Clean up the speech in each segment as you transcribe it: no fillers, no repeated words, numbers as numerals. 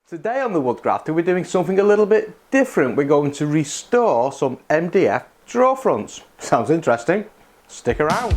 Today on the Woodgrafter we're doing something a little bit different. We're going to restore some MDF drawer fronts. Sounds interesting? Stick around.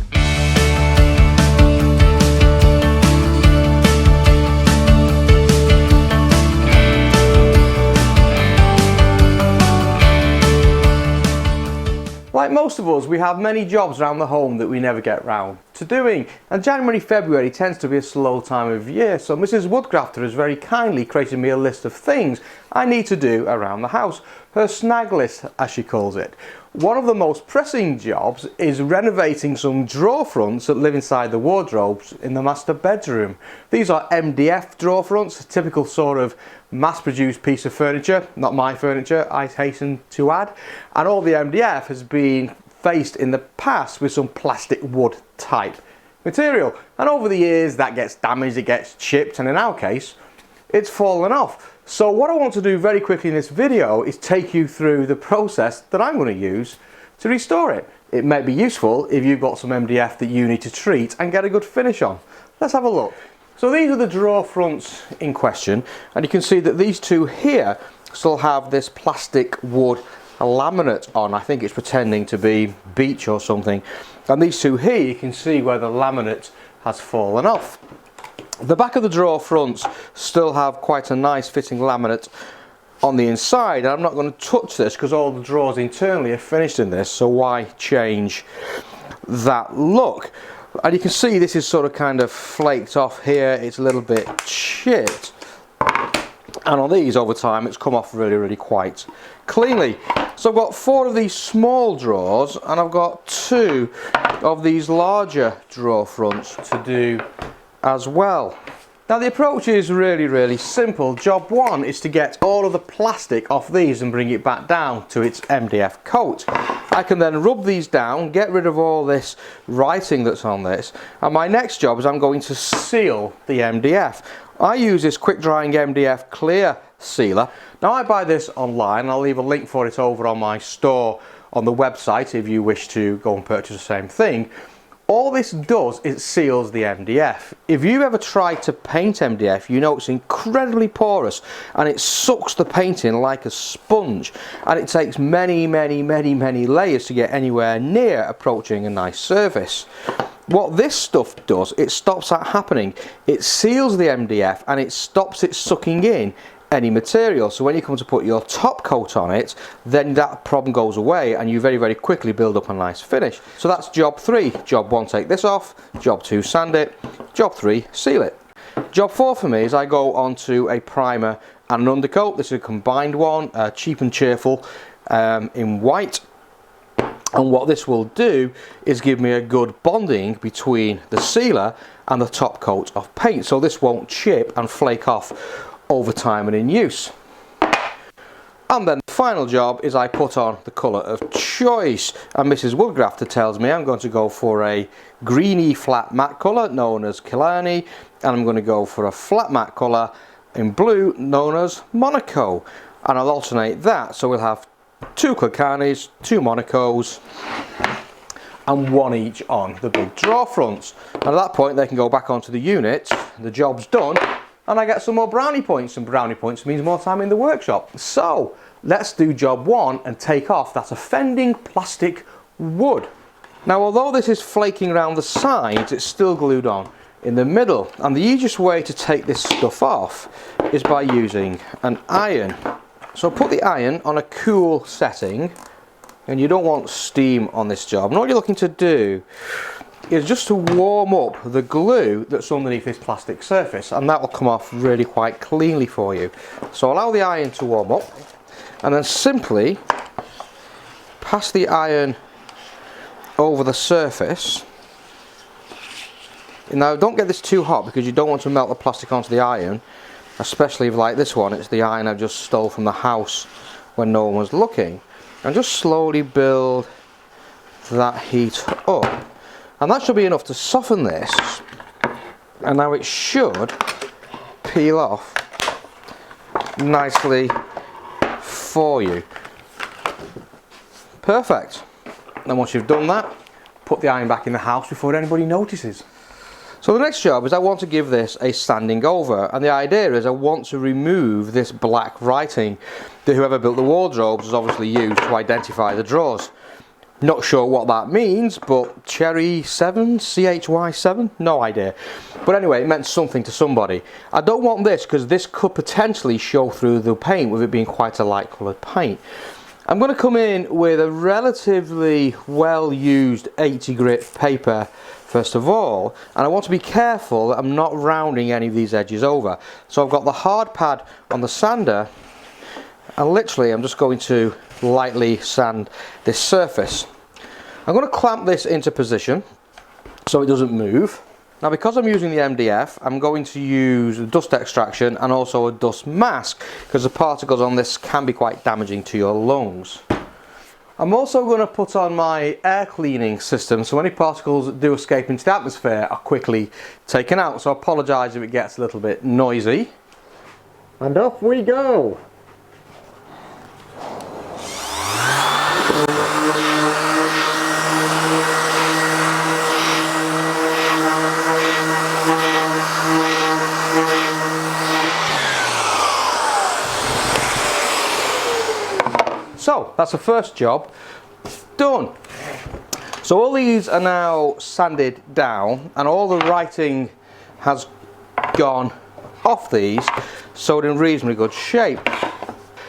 Like most of us, we have many jobs around the home that we never get round to doing, and January, February tends to be a slow time of year, so Mrs. Woodgrafter has very kindly created me a list of things I need to do around the house, her snag list as she calls it. One of the most pressing jobs is renovating some drawer fronts that live inside the wardrobes in the master bedroom. These are MDF drawer fronts, a typical sort of mass-produced piece of furniture, not my furniture, I hasten to add, and all the MDF has been faced in the past with some plastic wood type material, and over the years that gets damaged, it gets chipped, and in our case it's fallen off. So what I want to do very quickly in this video is take you through the process that I'm going to use to restore it. It may be useful if you've got some MDF that you need to treat and get a good finish on. Let's have a look. So these are the drawer fronts in question, and you can see that these two here still have this plastic wood laminate on. I think it's pretending to be beech or something, and these two here you can see where the laminate has fallen off. The back of the drawer fronts still have quite a nice fitting laminate on the inside, and I'm not going to touch this because all the drawers internally are finished in this, so why change that look? And you can see this is sort of kind of flaked off here, it's a little bit chipped, and on these over time it's come off really quite cleanly. So I've got 4 of these small drawers and I've got 2 of these larger drawer fronts to do as well. Now the approach is really simple. Job 1 is to get all of the plastic off these and bring it back down to its MDF coat. I can then rub these down, get rid of all this writing that's on this, and my next job is I'm going to seal the MDF. I use this quick drying MDF clear sealer. Now I buy this online, and I'll leave a link for it over on my store on the website if you wish to go and purchase the same thing. All this does is it seals the MDF. If you ever try to paint MDF, you know it's incredibly porous and it sucks the paint in like a sponge, and it takes many layers to get anywhere near approaching a nice surface. What this stuff does, it stops that happening. It seals the MDF and it stops it sucking in any material, so when you come to put your top coat on it, then that problem goes away and you very quickly build up a nice finish. So that's job 3. Job 1, take this off. Job 2, sand it. Job 3, seal it. Job 4 for me is I go on to a primer and an undercoat. This is a combined one, cheap and cheerful, in white. And what this will do is give me a good bonding between the sealer and the top coat of paint, so this won't chip and flake off over time and in use. And then the final job is I put on the colour of choice, and Mrs. Woodgrafter tells me I'm going to go for a greeny flat matte colour known as Killarney, and I'm going to go for a flat matte colour in blue known as Monaco, and I'll alternate that, so we'll have 2 Killarneys, 2 Monacos, and 1 each on the big drawer fronts. And at that point they can go back onto the unit, the job's done, and I get some more brownie points, and brownie points means more time in the workshop. So let's do job 1 and take off that offending plastic wood. Now although this is flaking around the sides, it's still glued on in the middle, and the easiest way to take this stuff off is by using an iron. So put the iron on a cool setting, and you don't want steam on this job, and all you're looking to do is just to warm up the glue that's underneath this plastic surface, and that will come off really quite cleanly for you. So allow the iron to warm up, and then simply pass the iron over the surface. Now don't get this too hot because you don't want to melt the plastic onto the iron, especially if, like this one, it's the iron I just stole from the house when no one was looking. And just slowly build that heat up. And that should be enough to soften this, and now it should peel off nicely for you. Perfect. And once you've done that, put the iron back in the house before anybody notices. So the next job is I want to give this a sanding over, and the idea is I want to remove this black writing that whoever built the wardrobes has obviously used to identify the drawers. Not sure what that means, but Cherry 7, CHY 7, no idea. But anyway, it meant something to somebody. I don't want this because this could potentially show through the paint with it being quite a light coloured paint. I'm going to come in with a relatively well used 80 grit paper first of all, and I want to be careful that I'm not rounding any of these edges over. So I've got the hard pad on the sander, and literally I'm just going to lightly sand this surface. I'm going to clamp this into position so it doesn't move. Now because I'm using the MDF, I'm going to use dust extraction and also a dust mask because the particles on this can be quite damaging to your lungs. I'm also going to put on my air cleaning system so any particles that do escape into the atmosphere are quickly taken out. So I apologise if it gets a little bit noisy. And off we go! So that's the first job done. So all these are now sanded down and all the writing has gone off these, so it's in reasonably good shape.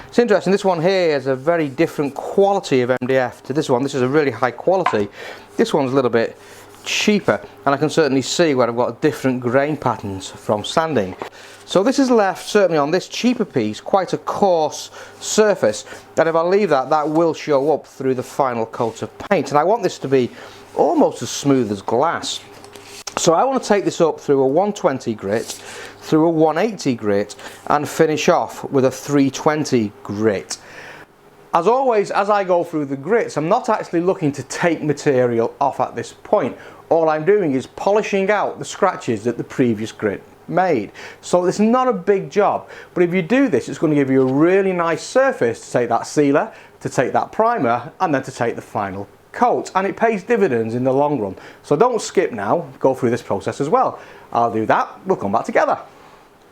It's interesting, this one here is a very different quality of MDF to this one. This is a really high quality. This one's a little bit cheaper, and I can certainly see where I've got different grain patterns from sanding. So this has left, certainly on this cheaper piece, quite a coarse surface, and if I leave that, that will show up through the final coat of paint, and I want this to be almost as smooth as glass. So I want to take this up through a 120 grit, through a 180 grit, and finish off with a 320 grit. As always, as I go through the grits, I'm not actually looking to take material off at this point. All I'm doing is polishing out the scratches that the previous grit made. So it's not a big job, but if you do this, it's going to give you a really nice surface to take that sealer, to take that primer, and then to take the final coat, and it pays dividends in the long run. So don't skip now, go through this process as well. I'll do that, we'll come back together.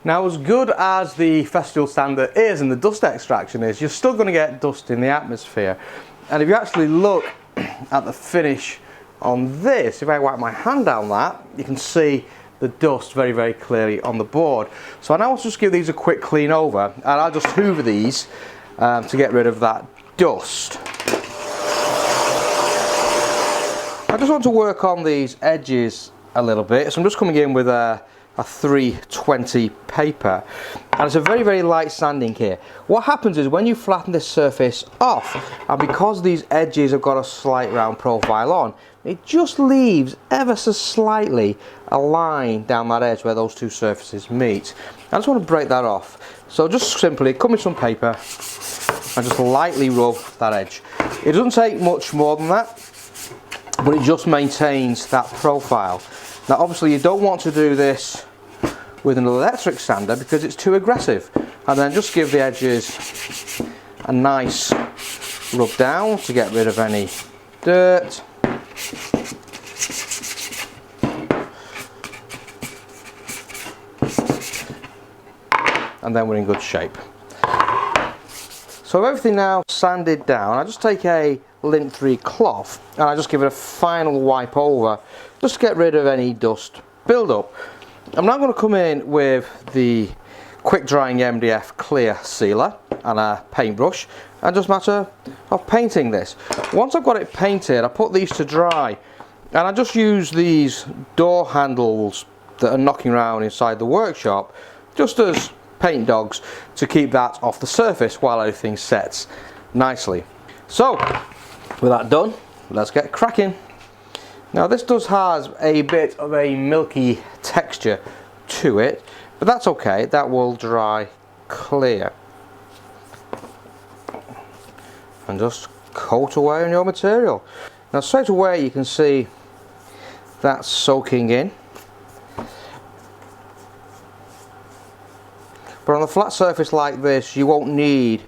Now, as good as the Festival sander is and the dust extraction is, you're still going to get dust in the atmosphere. And if you actually look at the finish on this, if I wipe my hand down that, you can see the dust very, very clearly on the board. So I now want to just give these a quick clean over, and I'll just hoover these to get rid of that dust. I just want to work on these edges a little bit, so I'm just coming in with a 320 paper, and it's a very, very light sanding here. What happens is when you flatten this surface off, and because these edges have got a slight round profile on, it just leaves ever so slightly a line down that edge where those two surfaces meet. I just want to break that off. So just simply come with some paper and just lightly rub that edge. It doesn't take much more than that, but it just maintains that profile. Now obviously you don't want to do this with an electric sander because it's too aggressive, and then just give the edges a nice rub down to get rid of any dirt. And then we're in good shape. So everything now sanded down, I just take a lint-free cloth and I just give it a final wipe over just to get rid of any dust build-up. I'm now going to come in with the quick drying MDF clear sealer and a paintbrush, and just a matter of painting this. Once I've got it painted, I put these to dry, and I just use these door handles that are knocking around inside the workshop just as paint dogs to keep that off the surface while everything sets nicely. So with that done, let's get cracking. Now this does have a bit of a milky texture to it, but that's okay, that will dry clear. And just coat away on your material. Now straight away you can see that's soaking in. But on a flat surface like this you won't need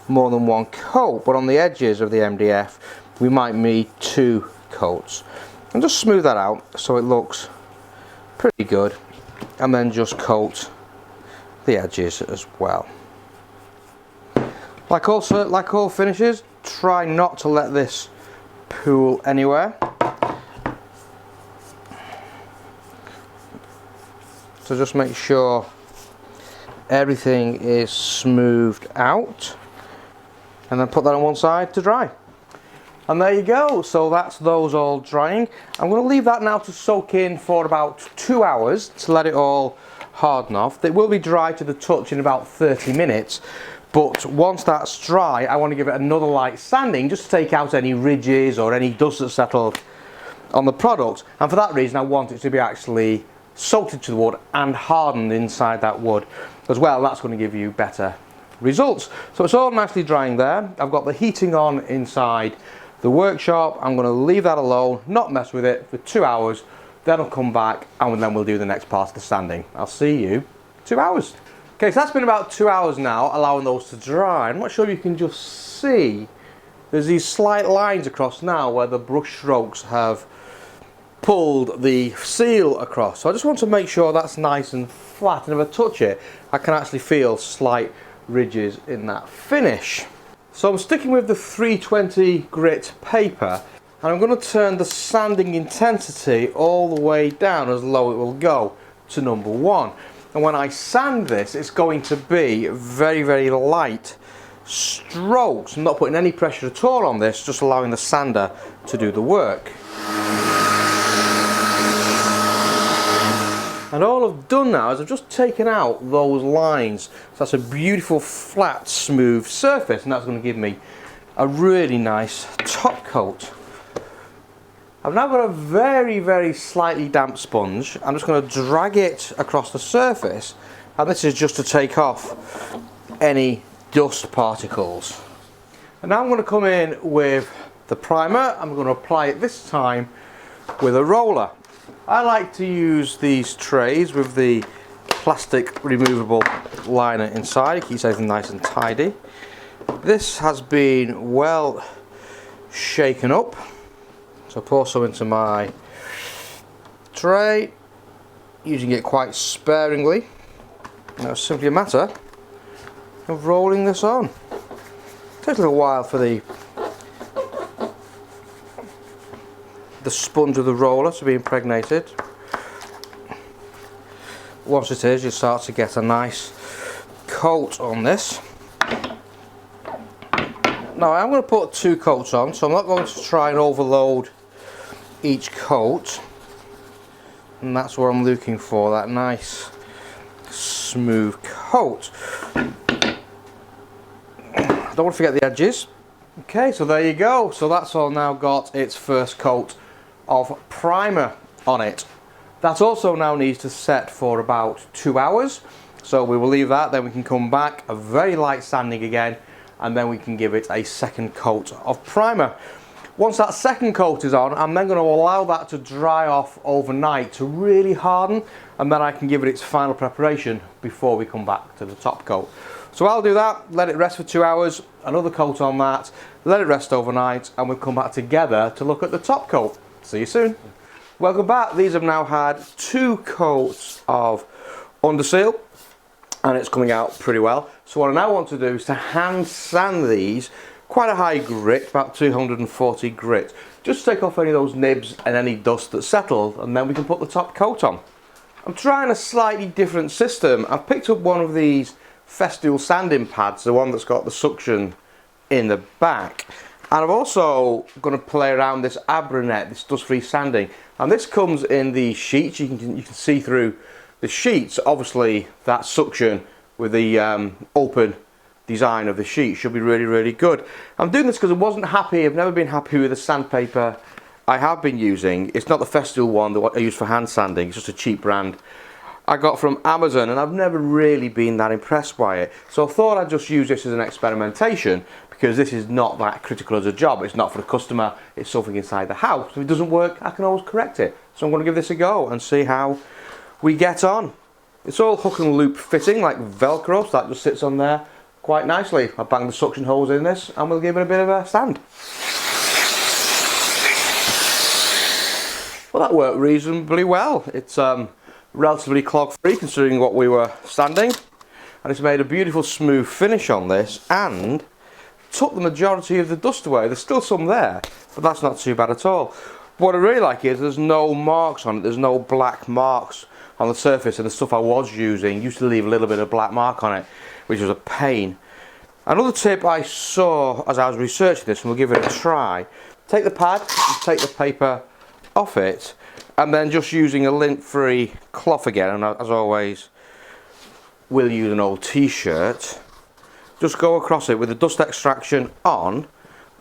more than one coat, but on the edges of the MDF we might need 2 coats. And just smooth that out so it looks pretty good, and then just coat the edges as well. Like all finishes, try not to let this pool anywhere. So just make sure everything is smoothed out, and then put that on one side to dry. And there you go, so that's those all drying. I'm going to leave that now to soak in for about 2 hours to let it all harden off. It will be dry to the touch in about 30 minutes, but once that's dry, I want to give it another light sanding just to take out any ridges or any dust that's settled on the product. And for that reason, I want it to be actually soaked into the wood and hardened inside that wood as well. That's going to give you better results. So it's all nicely drying there. I've got the heating on inside the workshop. I'm going to leave that alone, not mess with it for 2 hours, then I'll come back and then we'll do the next part of the sanding. I'll see you 2 hours. Okay, so that's been about 2 hours now, allowing those to dry. I'm not sure if you can just see, there's these slight lines across now where the brush strokes have pulled the seal across. So I just want to make sure that's nice and flat, and if I touch it, I can actually feel slight ridges in that finish. So I'm sticking with the 320 grit paper, and I'm going to turn the sanding intensity all the way down as low it will go to number 1. And when I sand this, it's going to be very, very light strokes. I'm not putting any pressure at all on this, just allowing the sander to do the work. And all I've done now is I've just taken out those lines. So that's a beautiful, flat, smooth surface, and that's going to give me a really nice top coat. I've now got a very, very slightly damp sponge. I'm just going to drag it across the surface, and this is just to take off any dust particles. And now I'm going to come in with the primer. I'm going to apply it this time with a roller. I like to use these trays with the plastic removable liner inside. It keeps everything nice and tidy. This has been well shaken up, so I pour some into my tray, using it quite sparingly. Now it's simply a matter of rolling this on. It takes a little while for the sponge of the roller to be impregnated. Once it is, you start to get a nice coat on this. Now I'm going to put 2 coats on, so I'm not going to try and overload each coat, and that's what I'm looking for, that nice smooth coat. Don't want to forget the edges. Okay, so there you go. So that's all now got its first coat of primer on it. That also now needs to set for about 2 hours, so we will leave that, then we can come back, a very light sanding again, and then we can give it a second coat of primer. Once that second coat is on, I'm then going to allow that to dry off overnight to really harden, and then I can give it its final preparation before we come back to the top coat. So I'll do that, let it rest for 2 hours, another coat on that, let it rest overnight, and we'll come back together to look at the top coat. See you soon. Welcome back. These have now had 2 coats of underseal, and it's coming out pretty well. So what I now want to do is to hand sand these, quite a high grit, about 240 grit, just to take off any of those nibs and any dust that's settled, and then we can put the top coat on. I'm trying a slightly different system. I've picked up one of these Festool sanding pads, the one that's got the suction in the back. And I'm also going to play around this Abranet, this dust-free sanding. And this comes in the sheets. You can see through the sheets. Obviously, that suction with the open design of the sheet should be really, really good. I'm doing this because I wasn't happy. I've never been happy with the sandpaper I have been using. It's not the Festool one that I use for hand sanding. It's just a cheap brand I got from Amazon, and I've never really been that impressed by it. So I thought I'd just use this as an experimentation, because this is not that critical as a job. It's not for the customer, it's something inside the house. If it doesn't work, I can always correct it. So I'm going to give this a go and see how we get on. It's all hook and loop fitting, like Velcro, so that just sits on there quite nicely. I bang the suction hose in this and we'll give it a bit of a sand. Well, that worked reasonably well. It's relatively clog free considering what we were sanding, and it's made a beautiful smooth finish on this and took the majority of the dust away. There's still some there, but that's not too bad at all. What I really like is there's no marks on it, there's no black marks on the surface, and the stuff I was using used to leave a little bit of black mark on it, which was a pain. Another tip I saw as I was researching this, and we'll give it a try, take the pad, take the paper off it, and then just using a lint-free cloth again, and as always we'll use an old t-shirt, just go across it with the dust extraction on,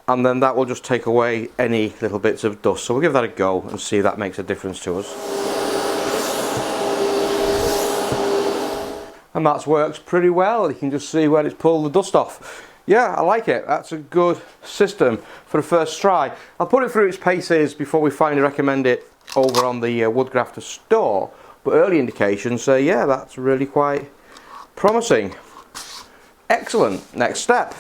and then that will just take away any little bits of dust. So we'll give that a go and see if that makes a difference to us. And that works pretty well. You can just see where it's pulled the dust off. Yeah, I like it. That's a good system for the first try. I'll put it through its paces before we finally recommend it over on the Woodgrafter store, but early indications say yeah, that's really quite promising. Excellent. Next step.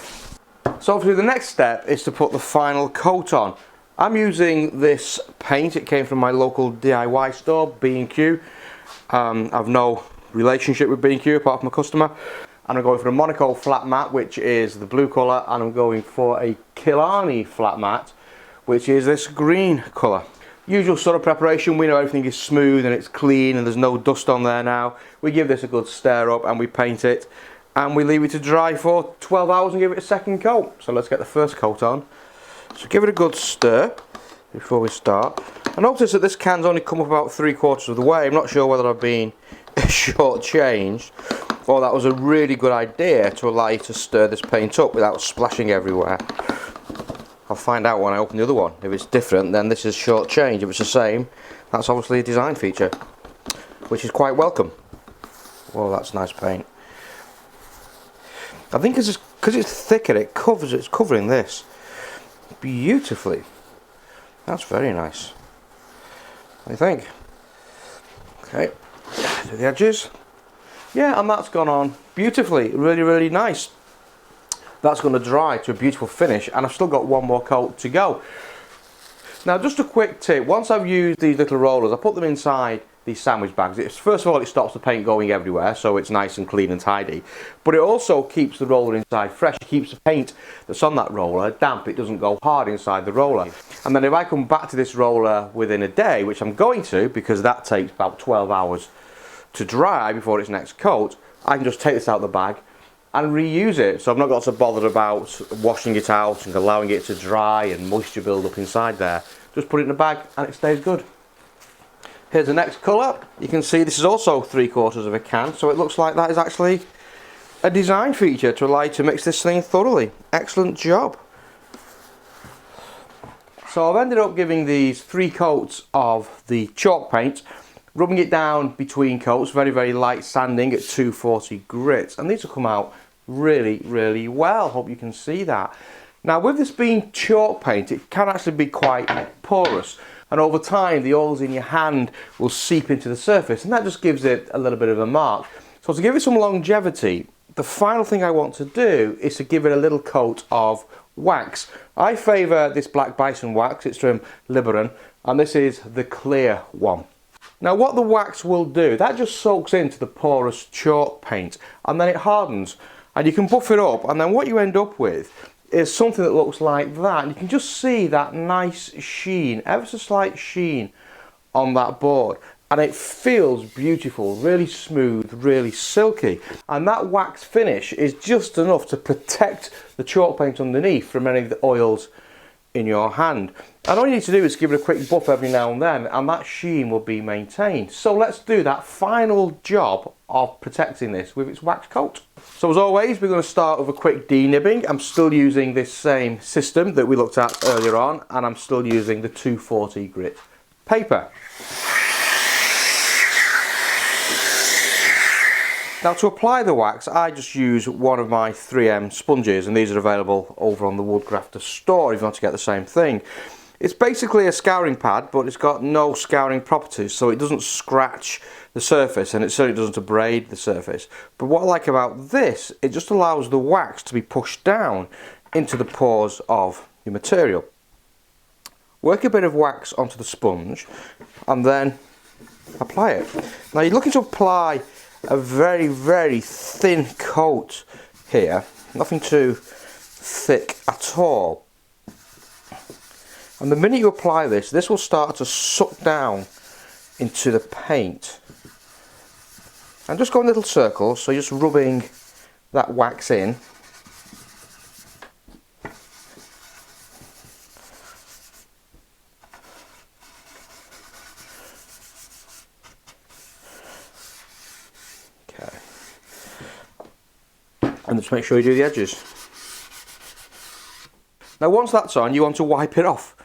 So obviously the next step is to put the final coat on. I'm using this paint. It came from my local DIY store, B&Q. I've no relationship with B&Q apart from a customer. And I'm going for a Monaco flat matte, which is the blue colour, and I'm going for a Killarney flat matte, which is this green colour. Usual sort of preparation. We know everything is smooth and it's clean and there's no dust on there now. We give this a good stir up and we paint it, and we leave it to dry for 12 hours and give it a second coat. So let's get the first coat on. So give it a good stir before we start. I notice that this can's only come up about 3/4 of the way. I'm not sure whether I've been short-changed or that was a really good idea to allow you to stir this paint up without splashing everywhere. I'll find out when I open the other one. If it's different, then this is short-changed. If it's the same, that's obviously a design feature, which is quite welcome. Well, that's nice paint. I think because it's thicker, it's covering this beautifully. That's very nice, I think. Okay, to the edges. Yeah, and that's gone on beautifully. Really, really nice. That's going to dry to a beautiful finish, and I've still got one more coat to go. Now, just a quick tip. Once I've used these little rollers, I put them inside these sandwich bags. First of all, it stops the paint going everywhere, so it's nice and clean and tidy. But it also keeps the roller inside fresh. It keeps the paint that's on that roller damp. It doesn't go hard inside the roller. And then if I come back to this roller within a day, which I'm going to, because that takes about 12 hours to dry before its next coat, I can just take this out of the bag and reuse it. So I've not got to bother about washing it out and allowing it to dry and moisture build up inside there. Just put it in a bag and it stays good. Here's the next colour. You can see this is also 3/4 of a can, so it looks like that is actually a design feature to allow you to mix this thing thoroughly. Excellent job. So I've ended up giving these 3 coats of the chalk paint, rubbing it down between coats, very, very light sanding at 240 grit, and these will come out really, really well. Hope you can see that. Now, with this being chalk paint, it can actually be quite porous, and over time the oils in your hand will seep into the surface, and that just gives it a little bit of a mark. So to give it some longevity, the final thing I want to do is to give it a little coat of wax. I favour this Black Bison wax. It's from Liberon, and this is the clear one. Now, what the wax will do, that just soaks into the porous chalk paint and then it hardens, and you can buff it up, and then what you end up with is something that looks like that. And you can just see that nice sheen, ever so slight sheen on that board, and it feels beautiful, really smooth, really silky, and that wax finish is just enough to protect the chalk paint underneath from any of the oils in your hand. And all you need to do is give it a quick buff every now and then, and that sheen will be maintained. So let's do that final job of protecting this with its wax coat. So as always, we're going to start with a quick denibbing. I'm still using this same system that we looked at earlier on, and I'm still using the 240 grit paper. Now, to apply the wax, I just use one of my 3M sponges, and these are available over on the Woodgrafter store if you want to get the same thing. It's basically a scouring pad, but it's got no scouring properties, so it doesn't scratch the surface, and it certainly doesn't abrade the surface. But what I like about this, it just allows the wax to be pushed down into the pores of your material. Work a bit of wax onto the sponge, and then apply it. Now you're looking to apply a very, very thin coat here, nothing too thick at all. And the minute you apply this, this will start to suck down into the paint. And just go in little circles, so just rubbing that wax in. Okay. And just make sure you do the edges. Now once that's on, you want to wipe it off.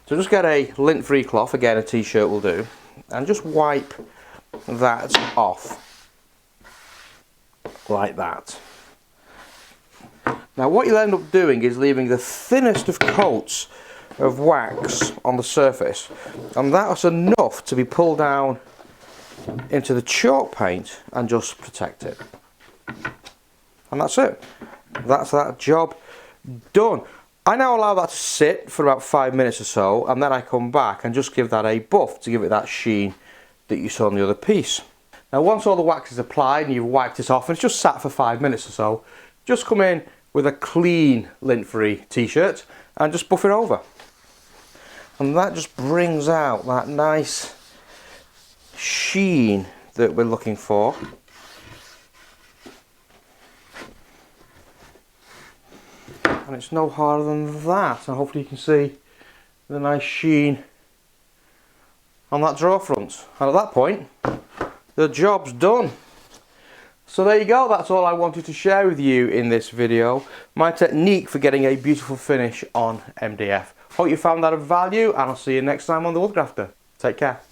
So just get a lint-free cloth, again a t-shirt will do, and just wipe that off like that. Now what you'll end up doing is leaving the thinnest of coats of wax on the surface, and that's enough to be pulled down into the chalk paint and just protect it. And that's it. That's that job done. I now allow that to sit for about 5 minutes or so, and then I come back and just give that a buff to give it that sheen that you saw on the other piece. Now once all the wax is applied and you've wiped it off and it's just sat for 5 minutes or so, just come in with a clean lint-free t-shirt and just buff it over. And that just brings out that nice sheen that we're looking for. And it's no harder than that, and hopefully you can see the nice sheen on that drawer front. And at that point, the job's done. So there you go, that's all I wanted to share with you in this video. My technique for getting a beautiful finish on MDF. Hope you found that of value, and I'll see you next time on the Woodgrafter. Take care.